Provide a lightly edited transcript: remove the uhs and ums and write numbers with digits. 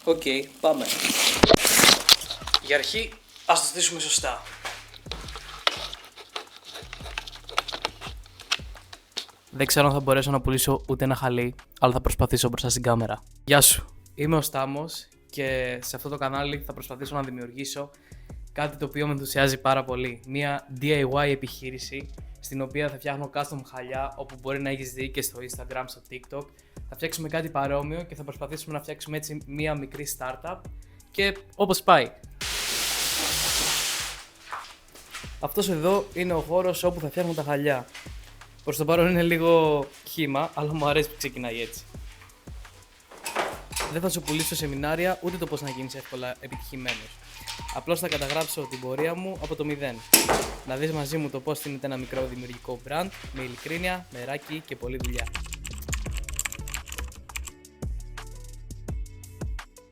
Οκ, πάμε. Για αρχή, ας το στήσουμε σωστά. Δεν ξέρω αν θα μπορέσω να πουλήσω ούτε ένα χαλί, αλλά θα προσπαθήσω μπροστά στην κάμερα. Γεια σου, είμαι ο Στάμος και σε αυτό το κανάλι θα προσπαθήσω να δημιουργήσω κάτι το οποίο με ενθουσιάζει πάρα πολύ. Μια DIY επιχείρηση στην οποία θα φτιάχνω custom χαλιά, όπου μπορεί να έχεις δει και στο Instagram, στο TikTok. Θα φτιάξουμε κάτι παρόμοιο και θα προσπαθήσουμε να φτιάξουμε έτσι μια μικρή startup και όπως πάει. Αυτός εδώ είναι ο χώρος όπου θα φτιάχνω τα χαλιά. Προς το παρόν είναι λίγο χύμα, αλλά μου αρέσει που ξεκινάει έτσι. Δεν θα σου πουλήσω σεμινάρια ούτε το πώς να γίνεις εύκολα επιτυχημένος. Απλώς θα καταγράψω την πορεία μου από το μηδέν. Να δεις μαζί μου το πώς στείνεται ένα μικρό δημιουργικό brand με ειλικρίνεια, νεράκι και πολλή δουλειά.